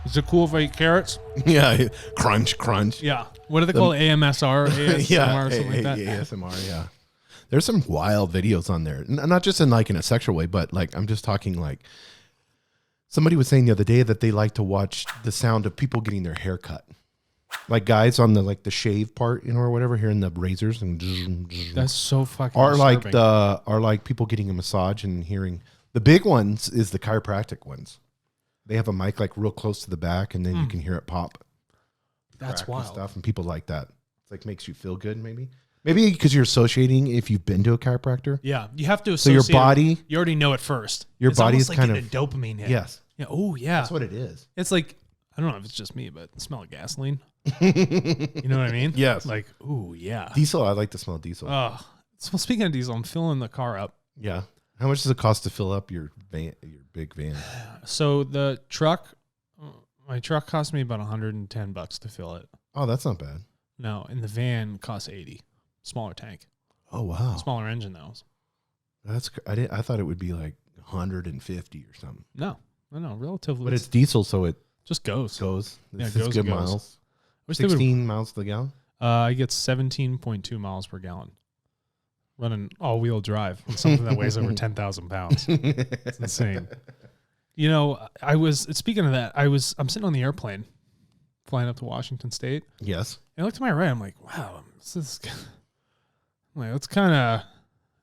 Is it cool if I eat carrots? Yeah, crunch, crunch. Yeah. What do they call it? AMSR? ASMR Yeah, or something like that? ASMR, yeah. There's some wild videos on there. Not just in like in a sexual way, but like I'm just talking like somebody was saying the other day that they like to watch the sound of people getting their hair cut. Like guys on the like the shave part, you know, or whatever, hearing the razors and That's so fucking are like disturbing. are like people getting a massage and hearing the big ones is the chiropractic ones. They have a mic like real close to the back, and then you can hear it pop. That's wild. And stuff, and people like that. It's like makes you feel good, maybe because you're associating if you've been to a chiropractor. Yeah, you have to So associate. your body, you already know it first. Your It's body almost is like kind getting of a dopamine hit. Yes. Yeah. Oh yeah. That's what it is. It's like I don't know if it's just me, but the smell of gasoline. You know what I mean? Yes. Like ooh yeah. Diesel. I like to smell diesel. Oh, so speaking of diesel, I'm filling the car up. Yeah. How much does it cost to fill up your van, your big van? So the truck, my truck cost me about $110 to fill it. Oh, that's not bad. No, and the van costs $80. Smaller tank. Oh wow. Smaller engine though. That's I thought it would be like 150 or something. No, relatively. But it's diesel, so it just goes. Yeah, It it's goes. good It goes. miles. Wish they would- 16 miles to the gallon. I get 17.2 miles per gallon. Running all-wheel drive on something that weighs over 10,000 pounds. It's insane. You know, speaking of that, I'm sitting on the airplane flying up to Washington State. Yes. And I look to my right, I'm like, wow, that's kind of a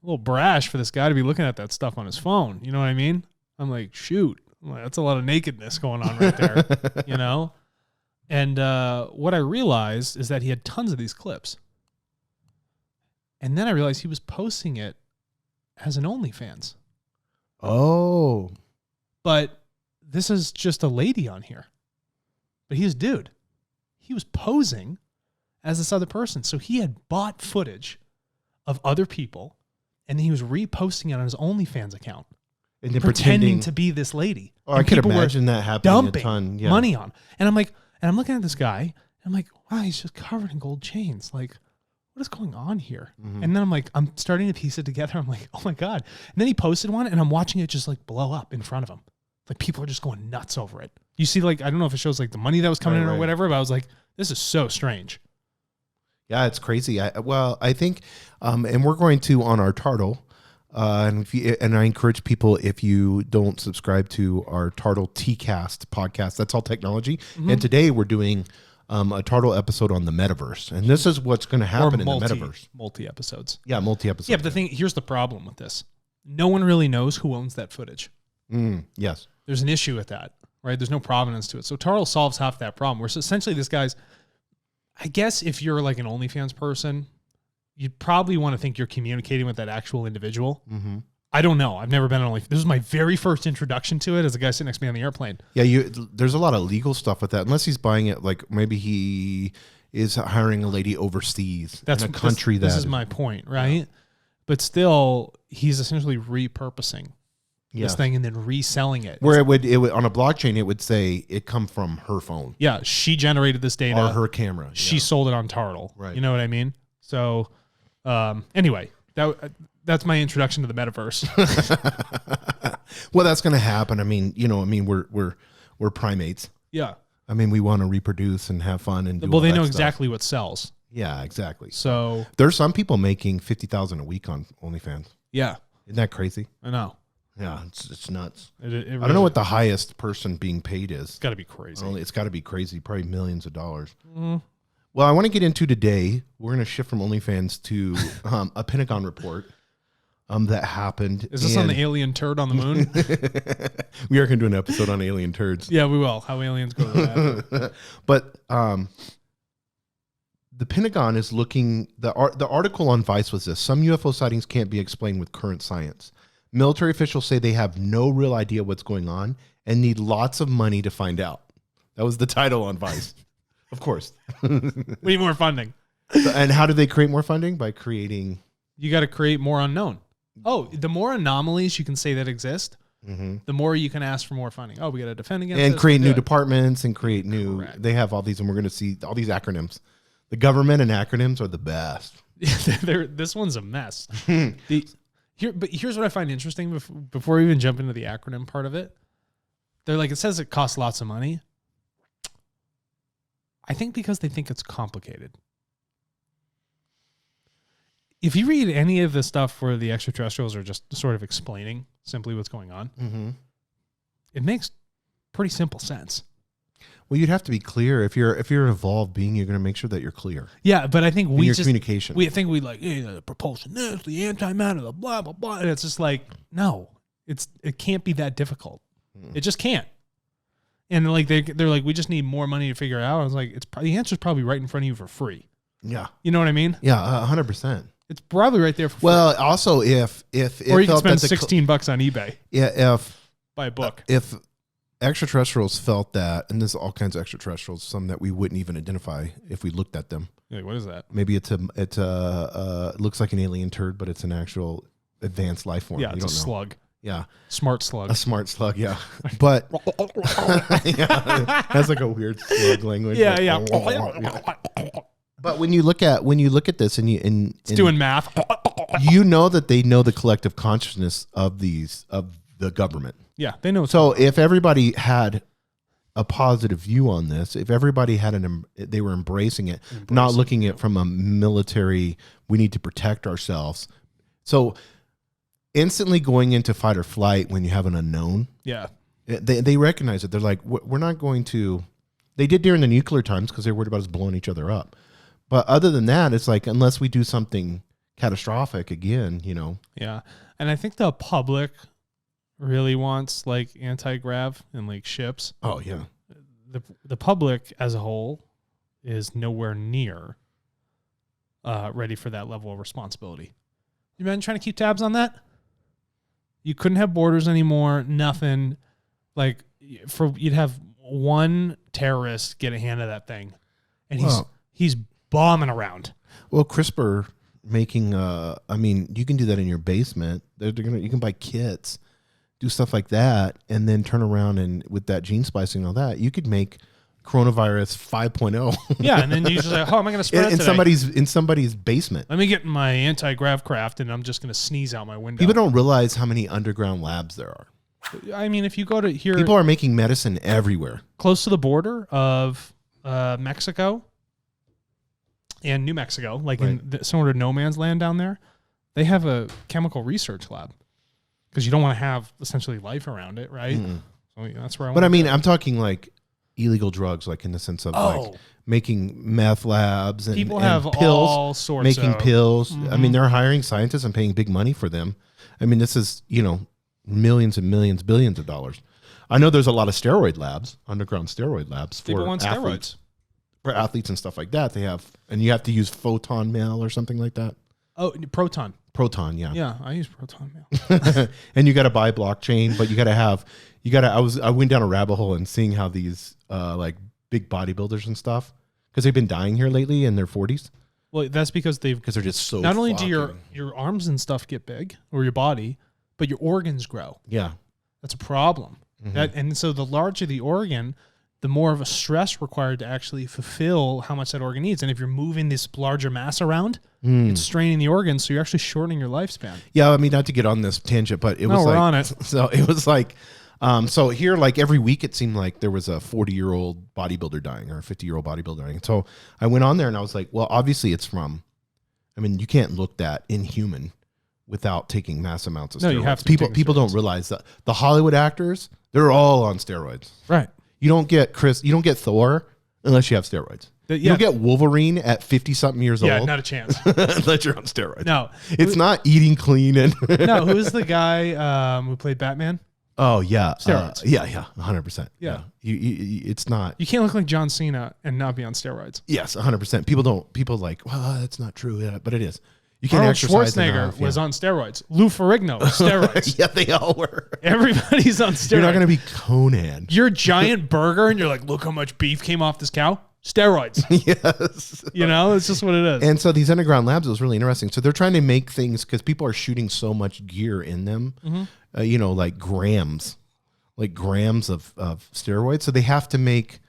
little brash for this guy to be looking at that stuff on his phone. You know what I mean? I'm like, shoot. I'm like, that's a lot of nakedness going on right there, you know? And what I realized is that he had tons of these clips. And then I realized he was posting it as an OnlyFans. Oh. But this is just a lady on here. But he's a dude. He was posing as this other person. So he had bought footage of other people, and then he was reposting it on his OnlyFans account. And then pretending to be this lady. Oh, I could imagine that happening dumping a ton. Yeah. money on. And I'm looking at this guy, and I'm like, wow, he's just covered in gold chains. Like, what is going on here? Mm-hmm. And then I'm starting to piece it together. I'm like, oh my God. And then he posted one, and I'm watching it just like blow up in front of him. Like people are just going nuts over it. You see, like, I don't know if it shows like the money that was coming in or whatever, but I was like, this is so strange. Yeah, it's crazy. I think, and we're going to on our Tartle, and I encourage people, if you don't subscribe to our Tartle T-Cast podcast, that's all technology. Mm-hmm. And today we're doing a Tartle episode on the metaverse, and this is what's going to happen in the metaverse. Multi episodes. Yeah, multi episodes. Yeah, but here's the problem with this: no one really knows who owns that footage. Yes, there's an issue with that, right? There's no provenance to it. So Tartle solves half that problem. Where essentially this guy's, I guess, if you're like an OnlyFans person, you'd probably want to think you're communicating with that actual individual. Mm-hmm. I don't know. I've never been on OnlyFans. This was my very first introduction to it as a guy sitting next to me on the airplane. Yeah, there's a lot of legal stuff with that. Unless he's buying it, like maybe he is hiring a lady overseas in a country this is my point, right? Yeah. But still, he's essentially repurposing this thing and then reselling it. Where it would on a blockchain, it would say it come from her phone. Yeah, she generated this data. Or her camera. She sold it on Tartle. Right. You know what I mean? So, anyway, that's my introduction to the metaverse. Well, that's going to happen. I mean, we're primates. Yeah. I mean, we want to reproduce and have fun and do well, they know stuff. exactly what sells. Yeah, exactly. So there's some people making $50,000 a week on OnlyFans. Yeah. Isn't that crazy? I know. Yeah, it's nuts. It really, I don't know what the highest person being paid is. It's got to be crazy. It's got to be crazy, probably millions of dollars. Mm-hmm. Well, I want to get into today. We're going to shift from OnlyFans to a Pentagon report that happened. Is this on the alien turd on the moon? We are going to do an episode on alien turds. Yeah, we will. How aliens go to that. But the Pentagon is looking. The article on Vice was this: some UFO sightings can't be explained with current science. Military officials say they have no real idea what's going on and need lots of money to find out. That was the title on Vice. Of course. We need more funding. And how do they create more funding? By creating... You got to create more unknown. Oh, the more anomalies you can say that exist, the more you can ask for more funding. Oh, we got to defend against and this. Create new departments and create new... Correct. They have all these, and we're going to see all these acronyms. The government and acronyms are the best. This one's a mess. But here's what I find interesting before we even jump into the acronym part of it. They're like, it says it costs lots of money. I think because they think it's complicated. If you read any of the stuff where the extraterrestrials are just sort of explaining simply what's going on, it makes pretty simple sense. Well, you'd have to be clear. If you're an evolved being, you're going to make sure that you're clear. Yeah, but I think in we your just communication. we think we like the propulsion, this, the antimatter, the blah blah blah, and it's just like no, it can't be that difficult. It just can't. And like they're like, we just need more money to figure it out. I was like, the answer's probably right in front of you for free. Yeah, you know what I mean? Yeah, 100%. It's probably right there for free. Well, also if or you can spend $16 on eBay. Yeah, buy a book. If extraterrestrials felt that, and there's all kinds of extraterrestrials, some that we wouldn't even identify if we looked at them. Like, what is that? Maybe it looks like an alien turd, but it's an actual advanced life form. Yeah, it's a slug. Yeah, smart slug. A smart slug. Yeah, but yeah, that's like a weird slug language. Yeah, like, yeah. But when you look at this and it's doing math, you know that they know the collective consciousness of the government. Yeah, they know. So if everybody had a positive view on this, if everybody had they were embracing it, not looking at it from a military, we need to protect ourselves. So instantly going into fight or flight when you have an unknown. Yeah. They recognize it. They're like, we're not going to, they did during the nuclear times because they were worried about us blowing each other up. But other than that, it's like, unless we do something catastrophic again, you know. Yeah. And I think the public really wants like anti-grav and like ships. Oh yeah. The public as a whole is nowhere near ready for that level of responsibility. You been trying to keep tabs on that? You couldn't have borders anymore. Nothing. Like you'd have one terrorist get a hand of that thing, and he's bombing around. Well, CRISPR making. I mean, you can do that in your basement. You can buy kits, do stuff like that, and then turn around and with that gene splicing and all that, you could make coronavirus 5.0. Yeah, and then you just like, how am I going to spread it today? in somebody's basement. Let me get my anti-grav craft, and I'm just going to sneeze out my window. People don't realize how many underground labs there are. I mean, if you go to here, people are making medicine everywhere, close to the border of Mexico and New Mexico, like in sort of no man's land down there. They have a chemical research lab because you don't want to have essentially life around it, right? So that's where. I mean, I'm talking like illegal drugs, like in the sense of like making meth labs and people and have pills, all sorts making of pills. I mean, they're hiring scientists and paying big money for them. I mean, this is, you know, millions and millions, billions of dollars. I know there's a lot of steroid labs, underground steroid labs for people want athletes. Steroids. For athletes and stuff like that. They have, and you have to use photon mail or something like that. Oh, proton. Proton, yeah. Yeah, I use proton mail. And you got to buy blockchain, but I went down a rabbit hole and seeing how these like big bodybuilders and stuff, because they've been dying here lately in their 40s. Well, that's because they're just so. Not only do your arms and stuff get big, or your body, but your organs grow. Yeah, that's a problem. And so the larger the organ, the more of a stress required to actually fulfill how much that organ needs. And if you're moving this larger mass around, it's straining the organs, so you're actually shortening your lifespan. Yeah, I mean, not to get on this tangent, but we're on it. So it was like, so here, like every week, it seemed like there was a 40-year-old bodybuilder dying or a 50-year-old bodybuilder dying. So I went on there and I was like, well, obviously it's from, I mean, you can't look that inhuman without taking mass amounts of steroids. No, you have to. People don't realize that the Hollywood actors, they're all on steroids. Right. You don't get Thor unless you have steroids. You don't get Wolverine at 50-something years old. Yeah, not a chance. Unless you're on steroids. No. It's not eating clean. No, who's the guy who played Batman? Oh, yeah. Steroids. Yeah, 100%. Yeah. It's not. You can't look like John Cena and not be on steroids. Yes, 100%. People like, well, that's not true. Yeah, but it is. You can't Arnold exercise Schwarzenegger enough, was on steroids. Lou Ferrigno, steroids. Yeah, they all were. Everybody's on steroids. You're not going to be Conan. You're a giant burger, and you're like, look how much beef came off this cow. Steroids. Yes. You know, it's just what it is. And so these underground labs, it was really interesting. So they're trying to make things, because people are shooting so much gear in them, you know, like grams of steroids. So they have to make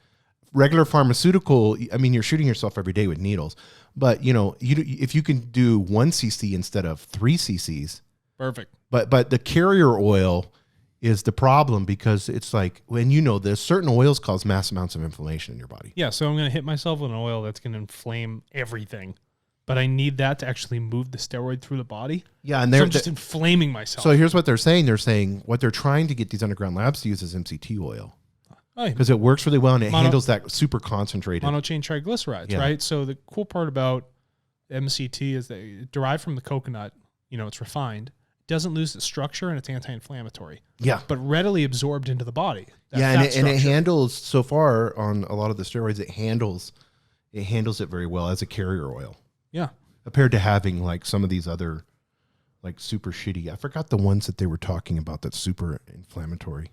regular pharmaceutical. I mean, you're shooting yourself every day with needles. But, you know, if you can do 1 cc instead of 3 cc's. Perfect. But the carrier oil is the problem, because it's like, when you know this, certain oils cause mass amounts of inflammation in your body. Yeah, so I'm going to hit myself with an oil that's going to inflame everything. But I need that to actually move the steroid through the body. Yeah, and so I'm just inflaming myself. So here's what they're saying. They're saying what they're trying to get these underground labs to use is MCT oil. Because it works really well and it handles that super concentrated. Monochain triglycerides, right? So the cool part about MCT is they derive from the coconut. You know, it's refined. Doesn't lose its structure, and it's anti-inflammatory. Yeah. But readily absorbed into the body. Yeah, and it handles, so far on a lot of the steroids, it handles it very well as a carrier oil. Yeah. Compared to having like some of these other like super shitty. I forgot the ones that they were talking about that's super inflammatory.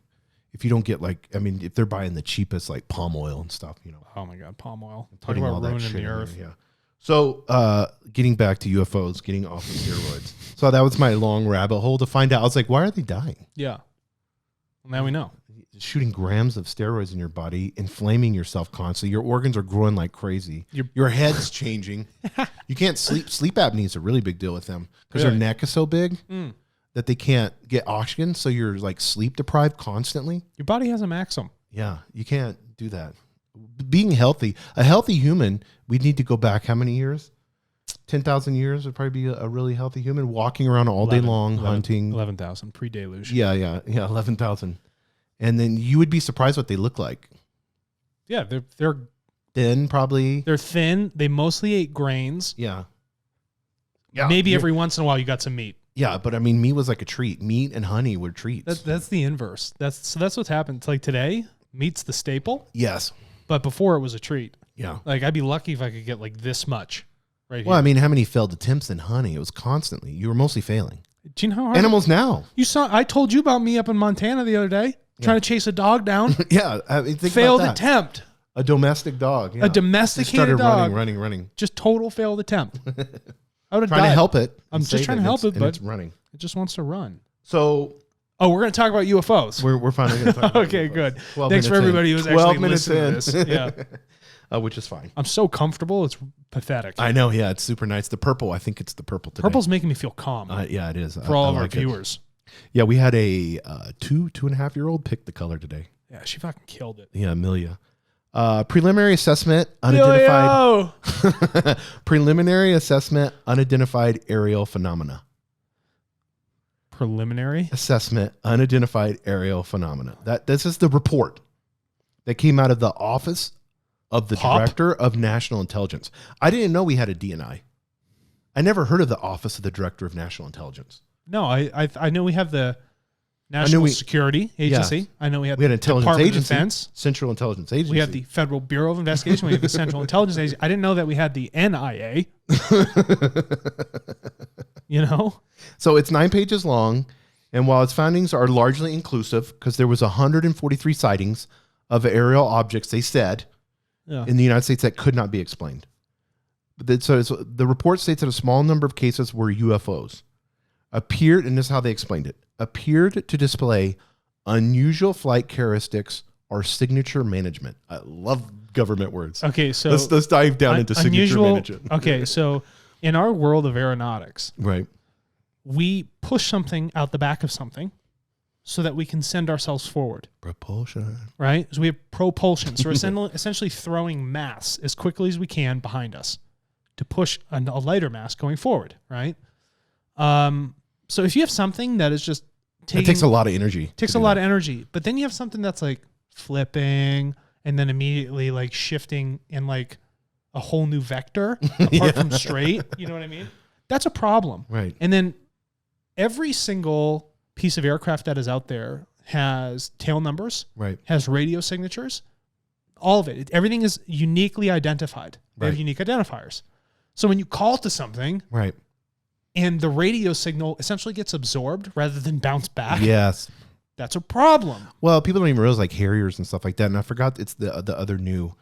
If you don't get like, I mean, if they're buying the cheapest like palm oil and stuff, you know. Oh my God, palm oil. Talking about ruining the earth. Yeah. So getting back to UFOs, getting off of steroids. So that was my long rabbit hole to find out. I was like, why are they dying? Yeah. Well, now we know. Shooting grams of steroids in your body, inflaming yourself constantly. Your organs are growing like crazy. Your head's changing. You can't sleep. Sleep apnea is a really big deal with them because their neck is so big that they can't get oxygen. So you're like sleep deprived constantly. Your body has a maximum. Yeah, you can't do that. Being healthy, a healthy human, we need to go back how many years? 10,000 years would probably be a really healthy human, walking around all day long, hunting. 11,000 pre-deluge. Yeah, 11,000. And then you would be surprised what they look like. Yeah, they're thin, probably. They're thin. They mostly ate grains. Yeah. Maybe every once in a while you got some meat. Yeah, but I mean, meat was like a treat. Meat and honey were treats. That's the inverse. That's what's happened. It's like today, meat's the staple. Yes. But before it was a treat. Yeah. Like I'd be lucky if I could get like this much right here. Well, I mean, how many failed attempts in honey? It was constantly. You were mostly failing. Do you know how hard animals now? You saw, I told you about me up in Montana the other day, trying to chase a dog down. Yeah. I mean, failed attempt. A domestic dog. Yeah. A domesticated dog. Running. Just total failed attempt. I would have trying to help it. I'm just trying to help it, but it's running. It just wants to run. So, we're going to talk about UFOs. We're finally going to talk about okay, UFOs. good. Thanks for everybody who's actually listening to this. Yeah. Which is fine. I'm so comfortable. It's pathetic. I know. Yeah, it's super nice. The purple. I think it's the purple today. Purple's making me feel calm. Yeah, it is. For all of our viewers. Yeah, we had a 2.5-year-old pick the color today. Yeah, she fucking killed it. Yeah, Amelia. Preliminary assessment, unidentified. Preliminary assessment, unidentified aerial phenomena. Preliminary assessment, unidentified aerial phenomena. This is the report that came out of the office of the Director of National Intelligence. I didn't know we had a DNI. I never heard of the Office of the Director of National Intelligence. No, I know we have the National Security Agency. Yeah. I know we had the Intelligence Department of Agency, Defense, Central Intelligence Agency. We have the Federal Bureau of Investigation. We have the Central Intelligence Agency. I didn't know that we had the NIA. You know? So it's 9 pages long, and while its findings are largely inclusive, because there was 143 sightings of aerial objects, they said, in the United States that could not be explained. So the report states that a small number of cases were UFOs. Appeared, and this is how they explained it, appeared to display unusual flight characteristics or signature management. I love government words. Okay, so let's dive down into signature management. Okay, so in our world of aeronautics, right, we push something out the back of something so that we can send ourselves forward. Propulsion. Right? So we have propulsion. So we're essentially throwing mass as quickly as we can behind us to push a lighter mass going forward, right? So if you have something that is just it takes a lot of energy. Takes a lot of energy. But then you have something that's like flipping and then immediately like shifting in like a whole new vector apart from straight. You know what I mean? That's a problem. Right. And then every single piece of aircraft that is out there has tail numbers, right? Has radio signatures, all of it. Everything is uniquely identified. They have unique identifiers. So when you call to something, right, and the radio signal essentially gets absorbed rather than bounce back, yes, that's a problem. Well, people don't even realize like Harriers and stuff like that. And I forgot it's the other new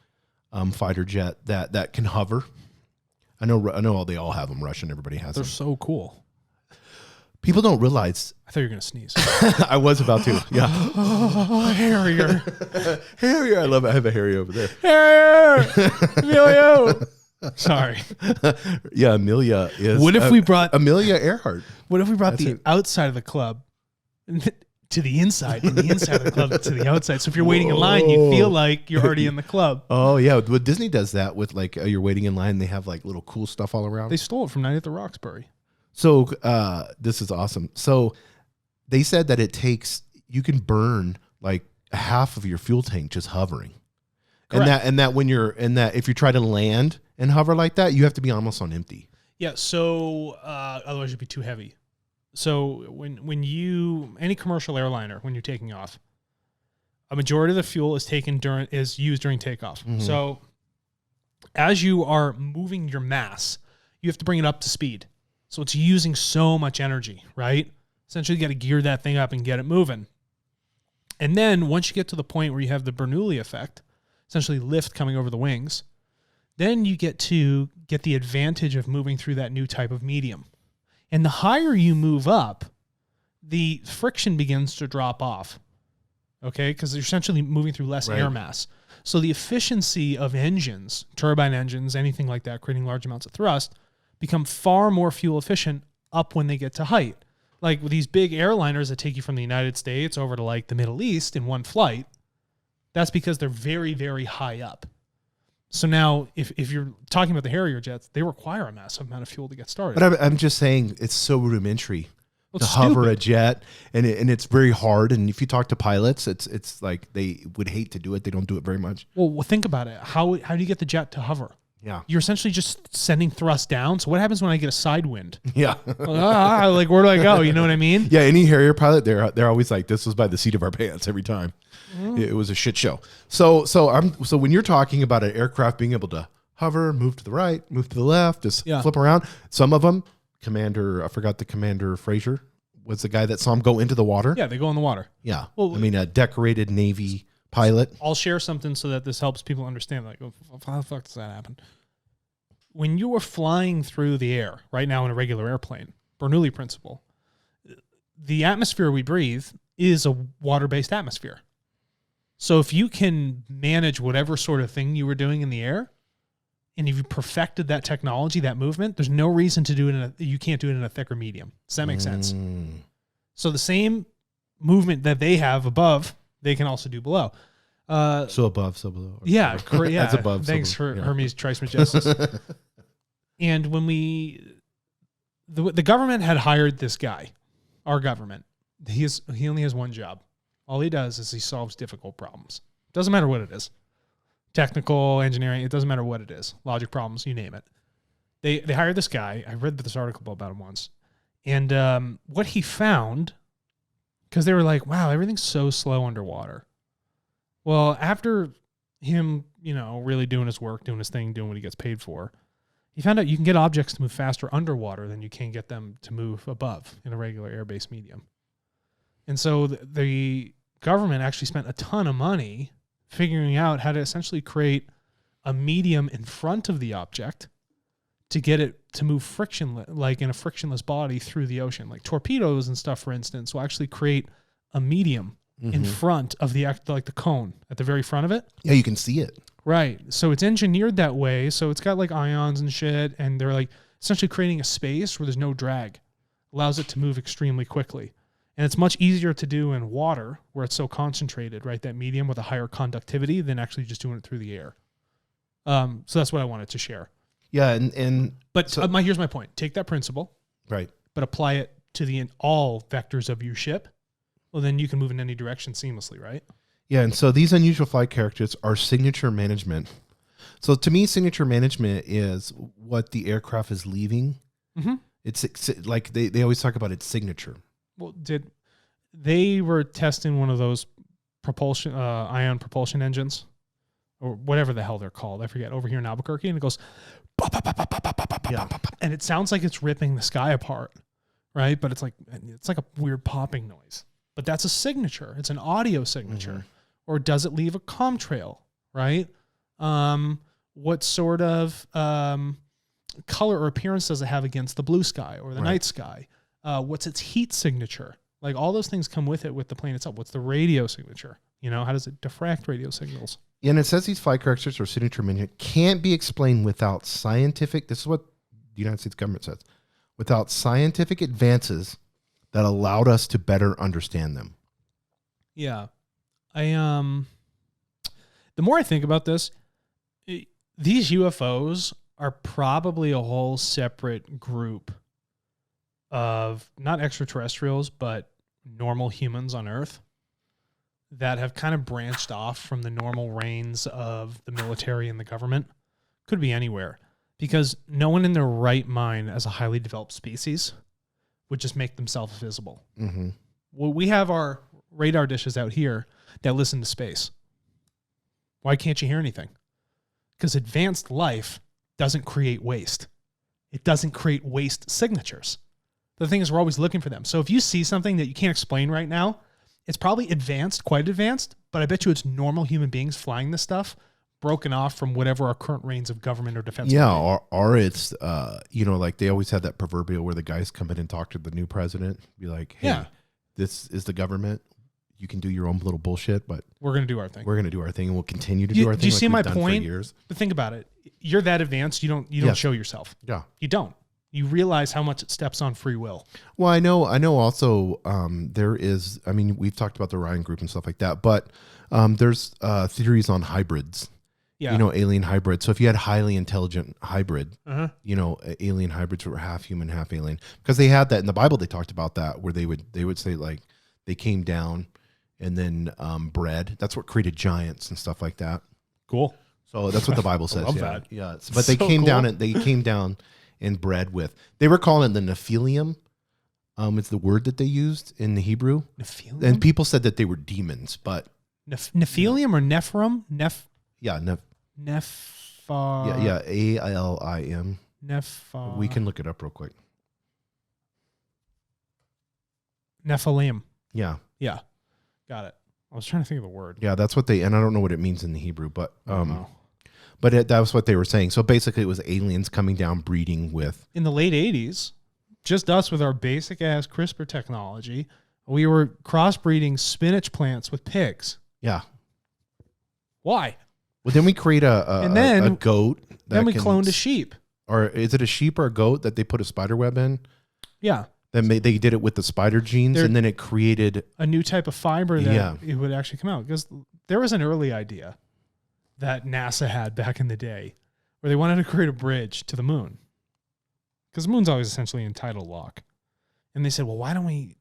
fighter jet that can hover. I know they all have them. Russian, everybody has them. They're so cool. People don't realize. I thought you were going to sneeze. I was about to. Yeah. Harrier. Harrier. I love it. I have a Harrier over there. Harrier. Emilio. Sorry. Yeah, Amelia is. What if we brought Amelia Earhart? What if we brought the outside of the club to the inside, from the inside of the club to the outside. So if you're waiting in line, you feel like you're already in the club. Oh yeah, well, Disney does that with like you're waiting in line. They have like little cool stuff all around. They stole it from Night at the Roxbury. So this is awesome. So they said that you can burn like half of your fuel tank just hovering. Correct. And that if you try to land and hover like that, you have to be almost on empty. Yeah, so otherwise you'd be too heavy. So when you any commercial airliner, when you're taking off, a majority of the fuel is used during takeoff. Mm-hmm. So as you are moving your mass, you have to bring it up to speed. So it's using so much energy, right? Essentially, you got to gear that thing up and get it moving. And then once you get to the point where you have the Bernoulli effect, essentially lift coming over the wings, then you get to get the advantage of moving through that new type of medium. And the higher you move up, the friction begins to drop off, okay? Because you're essentially moving through less air mass. So the efficiency of engines, turbine engines, anything like that, creating large amounts of thrust, become far more fuel efficient up when they get to height. Like with these big airliners that take you from the United States over to like the Middle East in one flight, that's because they're very, very high up. So now, if you're talking about the Harrier jets, they require a massive amount of fuel to get started. But I'm just saying it's so rudimentary to hover a jet, and it's very hard. And if you talk to pilots, it's like they would hate to do it. They don't do it very much. Well, think about it. How do you get the jet to hover? Yeah, you're essentially just sending thrust down. So what happens when I get a side wind? Yeah, like where do I go? You know what I mean? Yeah, any Harrier pilot, they're always like, this was by the seat of our pants every time. It was a shit show. So when you're talking about an aircraft being able to hover, move to the right, move to the left, just flip around. Some of them, I forgot the Commander Fraser was the guy that saw him go into the water. Yeah, they go in the water. Yeah, well, I mean a decorated Navy pilot. I'll share something so that this helps people understand. Like, how the fuck does that happen? When you are flying through the air right now in a regular airplane, Bernoulli principle, the atmosphere we breathe is a water-based atmosphere. So if you can manage whatever sort of thing you were doing in the air, and if you perfected that technology, that movement, there's no reason to do it you can't do it in a thicker medium. Does that make sense? So the same movement that they have above, they can also do below. So above, so below. Yeah, yeah. That's above. Thanks for Hermes Trismegistus. And when the government had hired this guy, our government, he only has one job. All he does is he solves difficult problems. Doesn't matter what it is. Technical, engineering, it doesn't matter what it is. Logic problems, you name it. They hired this guy. I read this article about him once. And what he found, because they were like, wow, everything's so slow underwater. Well, after him, really doing his work, doing his thing, doing what he gets paid for, he found out you can get objects to move faster underwater than you can get them to move above in a regular air-based medium. And so the government actually spent a ton of money figuring out how to essentially create a medium in front of the object to get it to move frictionless, like in a frictionless body through the ocean. Like torpedoes and stuff, for instance, will actually create a medium in front of the cone at the very front of it. Yeah, you can see it. Right. So it's engineered that way. So it's got like ions and shit, and they're like essentially creating a space where there's no drag. Allows it to move extremely quickly. And it's much easier to do in water where it's so concentrated, right? That medium with a higher conductivity than actually just doing it through the air. So that's what I wanted to share. Yeah. But here's my point. Take that principle. Right. But apply it to all vectors of your ship. Well, then you can move in any direction seamlessly, right? Yeah, and so these unusual flight characters are signature management. So to me, signature management is what the aircraft is leaving. Mm-hmm. It's like they always talk about its signature. Well, they were testing one of those propulsion ion propulsion engines or whatever the hell they're called. I forget, over here in Albuquerque, and it goes and it sounds like it's ripping the sky apart, right? But it's like a weird popping noise. But that's a signature. It's an audio signature. Mm-hmm. Or does it leave a comm trail, right? What sort of color or appearance does it have against the blue sky or the night sky? What's its heat signature? Like all those things come with it with the plane itself. What's the radio signature? How does it diffract radio signals? Yeah, and it says these flight characters or signature management can't be explained without scientific, this is what the United States government says, without scientific advances that allowed us to better understand them. Yeah. The more I think about this, these UFOs are probably a whole separate group of not extraterrestrials, but normal humans on Earth that have kind of branched off from the normal reins of the military and the government. Could be anywhere, because no one in their right mind as a highly developed species would just make themselves visible. Mm-hmm. Well, we have our radar dishes out here that listen to space. Why can't you hear anything? Because advanced life doesn't create waste. It doesn't create waste signatures. The thing is, we're always looking for them. So if you see something that you can't explain right now, it's probably advanced, quite advanced, but I bet you it's normal human beings flying this stuff, broken off from whatever our current reigns of government or defense. Yeah, or it's, like they always had that proverbial where the guys come in and talk to the new president, be like, hey, this is the government. You can do your own little bullshit, but we're going to do our thing. We're going to do our thing, and we'll continue to do our thing. Do you see my point? Years. But think about it. You're that advanced. You don't show yourself. Yeah. You don't. You realize how much it steps on free will. Well, I know also there is, we've talked about the Orion group and stuff like that, but there's theories on hybrids. Yeah. Alien hybrids. So if you had highly intelligent hybrid, alien hybrids were half human, half alien, because they had that in the Bible. They talked about that where they would say like they came down and then bred. That's what created giants and stuff like that. Cool. So that's what the Bible says. I love yeah. that. Yeah. But they came down and bred with. They were calling it the Nephilim. It's the word that they used in the Hebrew. Nephilim? And people said that they were demons, but Nephilim or Nephirim? Nephar. Yeah, ALIM. Nephar. We can look it up real quick. Nephilim. Yeah. Yeah. Got it. I was trying to think of the word. Yeah, that's what and I don't know what it means in the Hebrew, but that was what they were saying. So basically it was aliens coming down breeding with. In the late 80s, just us with our basic ass CRISPR technology, we were crossbreeding spinach plants with pigs. Yeah. Why? Well, then we create a goat. Then we cloned a sheep. Or is it a sheep or a goat that they put a spider web in? Yeah. Then they did it with the spider genes, and then it created a new type of fiber that it would actually come out. Because there was an early idea that NASA had back in the day where they wanted to create a bridge to the moon. Because the moon's always essentially in tidal lock. And they said, well, why don't we,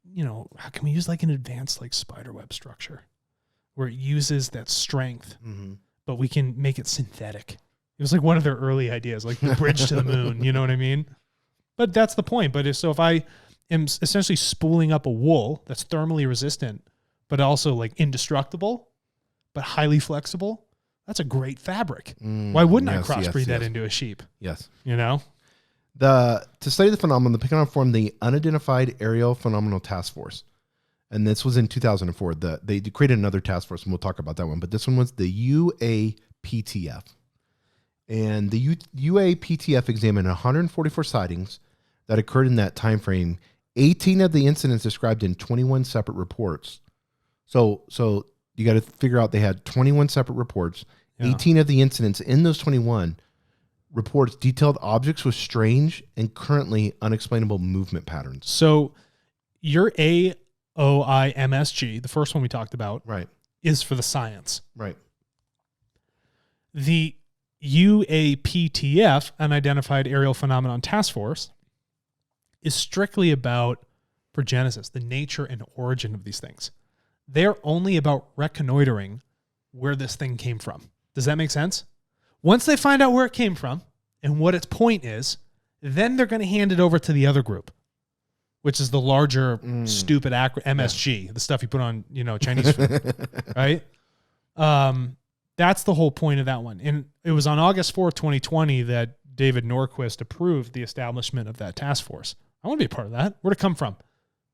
how can we use like an advanced like spider web structure where it uses that strength, but we can make it synthetic. It was like one of their early ideas, like the bridge to the moon, you know what I mean? But that's the point. But if I am essentially spooling up a wool that's thermally resistant, but also like indestructible, but highly flexible, that's a great fabric. Why wouldn't I crossbreed that into a sheep? Yes. To study the phenomenon, the Pentagon formed the Unidentified Aerial Phenomenal Task Force. And this was in 2004. They created another task force, and we'll talk about that one. But this one was the UAPTF. And the UAPTF examined 144 sightings that occurred in that time frame. 18 of the incidents described in 21 separate reports. So you got to figure out they had 21 separate reports. Yeah. 18 of the incidents in those 21 reports detailed objects with strange and currently unexplainable movement patterns. So your AOIMSG, the first one we talked about, right, is for the science. Right. The UAPTF, Unidentified Aerial Phenomenon Task Force, is strictly about progenesis, the nature and origin of these things. They're only about reconnoitering where this thing came from. Does that make sense? Once they find out where it came from and what its point is, then they're going to hand it over to the other group, which is the larger, stupid MSG, the stuff you put on, Chinese food, right? That's the whole point of that one. And it was on August 4th, 2020 that David Norquist approved the establishment of that task force. I want to be a part of that. Where'd it come from?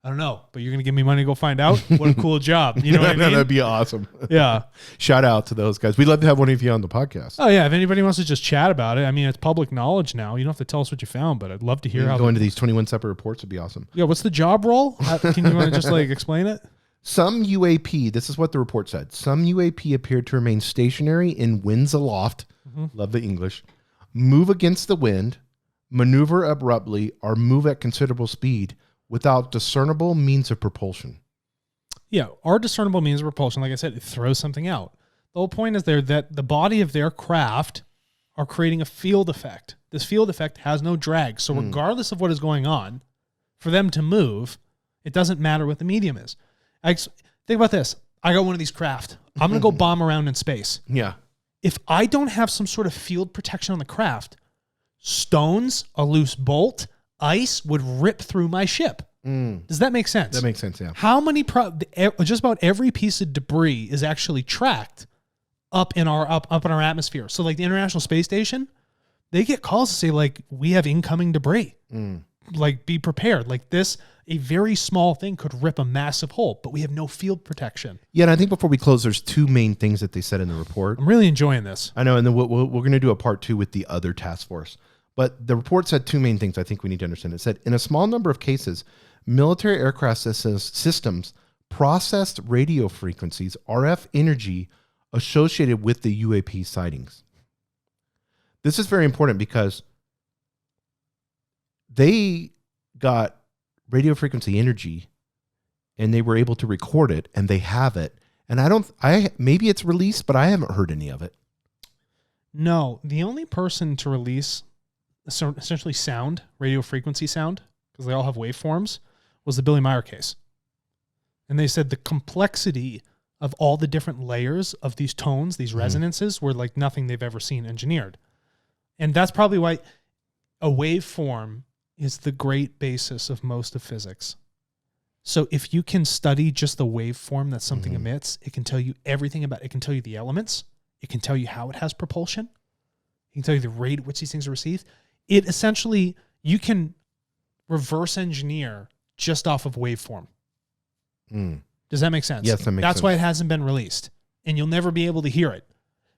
I don't know, but you're going to give me money to go find out? What a cool job. You know what I mean? That'd be awesome. Yeah. Shout out to those guys. We'd love to have one of you on the podcast. Oh, yeah. If anybody wants to just chat about it, I mean, it's public knowledge now. You don't have to tell us what you found, but I'd love to hear how. Go into these 21 separate reports would be awesome. Yeah. What's the job role? Can you want to just explain it? Some UAP, this is what the report said. Some UAP appeared to remain stationary in winds aloft. Love the English. Move against the wind, maneuver abruptly, or move at considerable speed without discernible means of propulsion. Yeah, our discernible means of propulsion, like I said, it throws something out. The whole point is there that the body of their craft are creating a field effect. This field effect has no drag. So regardless of what is going on, for them to move, it doesn't matter what the medium is. Think about this. I got one of these craft. I'm going to go bomb around in space. Yeah. If I don't have some sort of field protection on the craft, stones, a loose bolt, ice would rip through my ship. Does that make sense? That makes sense, yeah. How many just about every piece of debris is actually tracked up in our atmosphere. So like the International Space Station, they get calls to say like, we have incoming debris. Like, be prepared. Like this, a very small thing could rip a massive hole, but we have no field protection. Yeah, and I think before we close, there's two main things that they said in the report. I'm really enjoying this. I know, and then we're going to do a part 2 with the other task force. But the report said two main things I think we need to understand. It said, in a small number of cases, military aircraft systems processed radio frequencies, RF energy, associated with the UAP sightings. This is very important because they got radio frequency energy and they were able to record it and they have it. And maybe it's released, but I haven't heard any of it. No, the only person to release essentially sound, radio frequency sound, because they all have waveforms, was the Billy Meyer case. And they said the complexity of all the different layers of these tones, these resonances, were like nothing they've ever seen engineered. And that's probably why a waveform is the great basis of most of physics. So if you can study just the waveform that something emits, it can tell you everything about it. It can tell you the elements. It can tell you how it has propulsion. It can tell you the rate at which these things are received. It essentially, you can reverse engineer just off of waveform. Does that make sense? Yes, that makes sense. That's why it hasn't been released. And you'll never be able to hear it.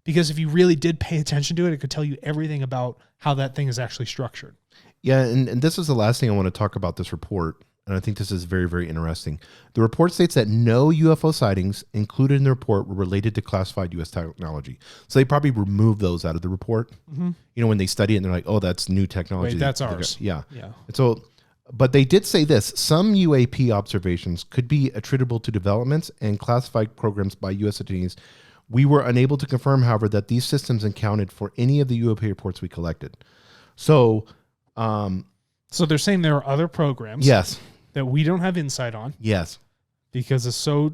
Because if you really did pay attention to it, it could tell you everything about how that thing is actually structured. Yeah, and this is the last thing I want to talk about this report, and I think this is very, very interesting. The report states that no UFO sightings included in the report were related to classified U.S. technology. So they probably removed those out of the report. You know, when they study it and they're like, oh, that's new technology. Wait, that's ours. Yeah. Yeah. And so, but they did say this: some UAP observations could be attributable to developments and classified programs by U.S. entities. We were unable to confirm, however, that these systems accounted for any of the UAP reports we collected. So they're saying there are other programs that we don't have insight on. Yes. Because it's so,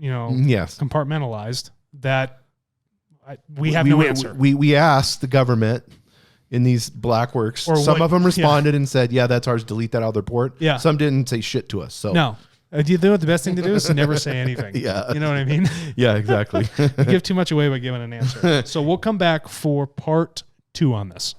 compartmentalized that we have no answer. We asked the government in these black works. Or some of them responded and said, yeah, that's ours. Delete that out of the report. Yeah. Some didn't say shit to us. So no. Do you know what the best thing to do is to never say anything? Yeah. You know what I mean? Yeah, exactly. You give too much away by giving an answer. So we'll come back for part 2 on this.